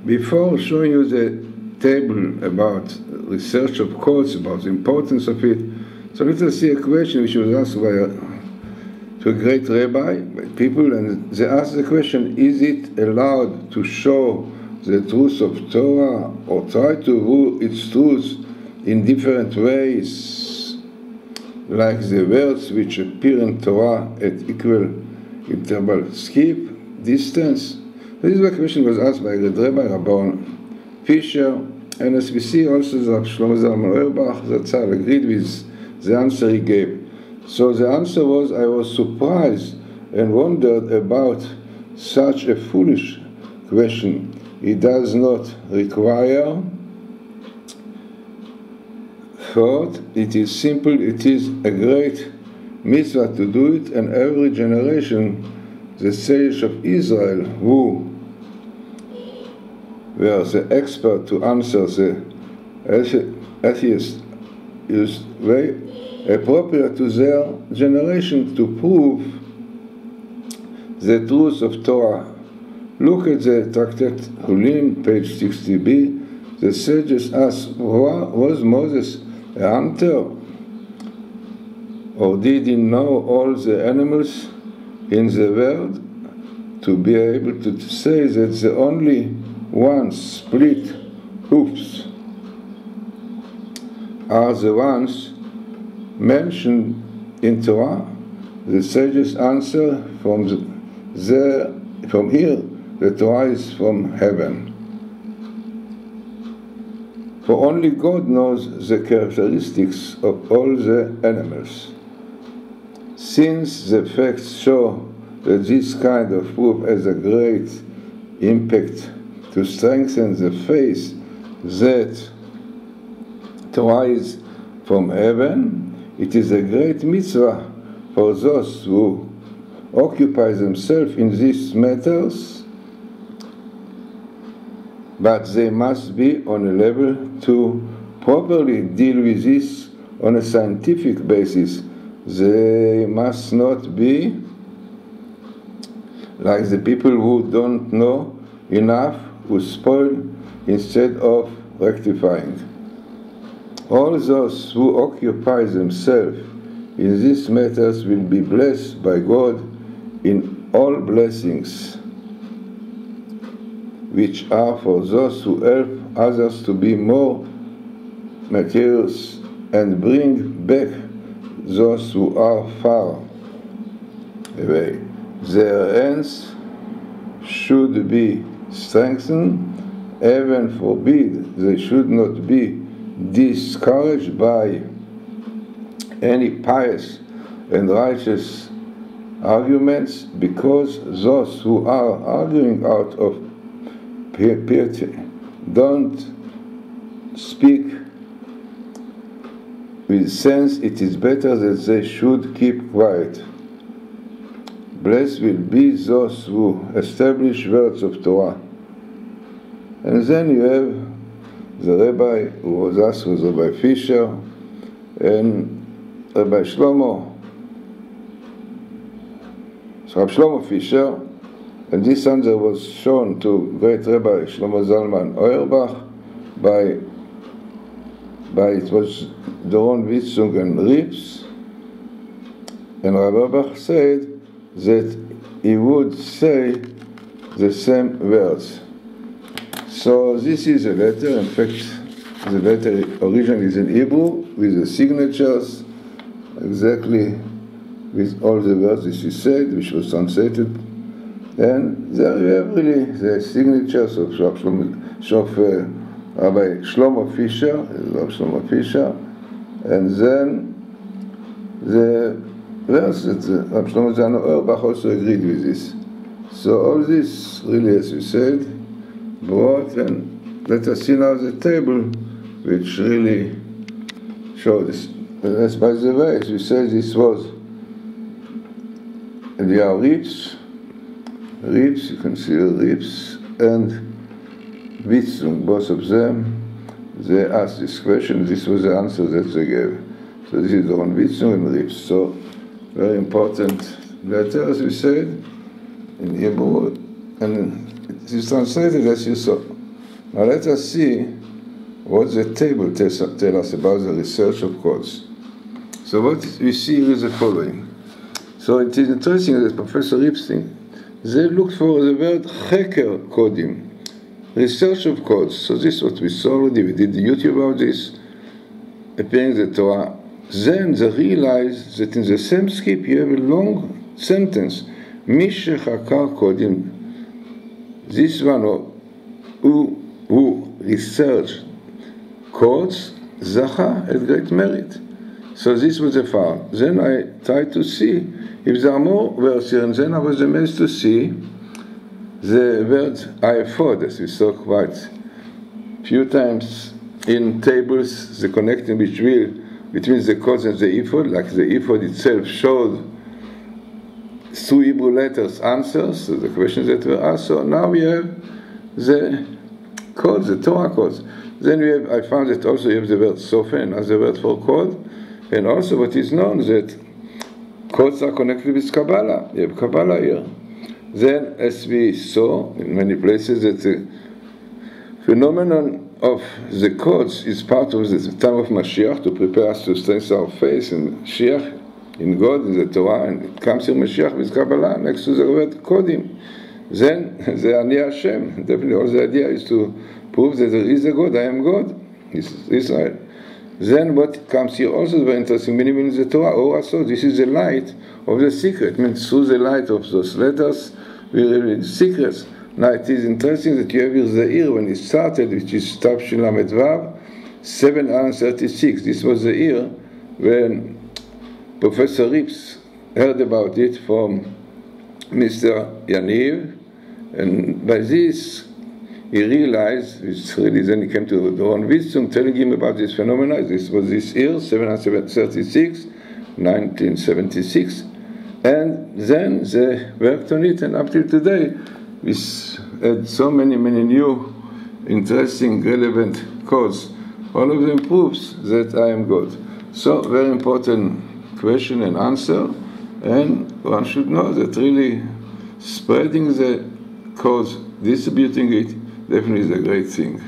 Before showing you the table about research of quotes, about the importance of it, so let us see a question which was asked to a great rabbi, by people, and they asked the question, is it allowed to show the truth of Torah or try to rule its truth in different ways, like the words which appear in Torah at equal interval, skip, distance? This is a question was asked by a great rabbi, Rabbi Fisher, and as we see also the Shlomo Zalman Auerbach, Zatzal agreed with the answer he gave. So the answer was, I was surprised and wondered about such a foolish question. It does not require thought. It is simple. It is a great mitzvah to do it, and every generation, the sages of Israel, who were the expert to answer the atheist, used very appropriate to their generation to prove the truth of Torah. Look at the Tractate Hulim, page 60b. The sages ask, was Moses a hunter? Or did he know all the animals in the world to be able to say that the only ones split hoofs are the ones mentioned in Torah? The sages answer, from here, the Torah is from heaven. For only God knows the characteristics of all the animals. Since the facts show that this kind of proof has a great impact to strengthen the faith that Torah is from heaven, it is a great mitzvah for those who occupy themselves in these matters, but they must be on a level to properly deal with this on a scientific basis. They must not be like the people who don't know enough, who spoil instead of rectifying. All those who occupy themselves in these matters will be blessed by God in all blessings, which are for those who help others to be more materials and bring back those who are far away. Their hands should be strengthened. Heaven forbid they should not be discouraged by any pious and righteous arguments, because those who are arguing out of piety don't speak with sense. It is better that they should keep quiet. Blessed will be those who establish words of Torah. And then you have the rabbi who was asked was Rabbi Fisher, and Rabbi Shlomo Fisher, and this answer was shown to great Rabbi Shlomo Zalman Auerbach by it was Doron Witzung and Rips, and Rabbi Auerbach said that he would say the same words. So this is a letter. In fact, the letter originally is in Hebrew with the signatures, exactly with all the words this is said, which was translated. And there you have really the signatures of Rabbi Shlomo Fisher, and then the verse that Rabbi Shlomo Zalman Auerbach also agreed with this. So all this really, as you said, brought, and let us see now the table which really showed this. As by the way, as we said, this was, there are ribs, you can see the ribs, and Witzung, both of them, they asked this question, this was the answer that they gave. So this is on Witzung and ribs. So very important letter, as we said, in Hebrew, and it is translated as you saw. Now let us see what the table tells us about the research of codes. So what we see here is the following. So it is interesting that Professor Ripstein, they looked for the word hacker coding, research of codes. So this is what we saw already. We did the YouTube about this, appearing in the Torah. Then they realized that in the same skip you have a long sentence, Mishe Hakar Kodim. This one who researched codes, Zacha had great merit. So this was the far. Then I tried to see if there are more words here, and then I was amazed to see the word iPhod, as we saw quite a few times in tables, the connecting between the codes and the ephod, like the ephod itself showed through Hebrew letters answers to the questions that were asked. So now we have the codes, the Torah codes. Then we have, I found that also you have the word sofer, another word for code, and also what is known that codes are connected with Kabalah. You have Kabalah here. Then, as we saw in many places, that the phenomenon of the codes is part of the time of Mashiach to prepare us to strengthen our faith in Mashiach, in God, in the Torah, and it comes in Mashiach with Kabalah next to the word Kodim. Then the Ani Hashem, definitely all the idea is to prove that there is a God, I am God, this is Israel. Then what comes here also is very interesting, meaning in the Torah, also this is the light of the secret, it means through the light of those letters, we read the secrets. Now it is interesting that you have here the year when it started, which is Tav Shin Lamed Vav, 736. This was the year when Professor Rips heard about it from Mr. Yaniv, and by this he realized, then he came to the Ron Wisdom telling him about this phenomenon. This was this year, 736, 1976, and then they worked on it, and up till today we had so many new interesting, relevant codes. All of them proves that I am God. So very important question and answer, and one should know that really spreading the cause, distributing it, definitely is a great thing.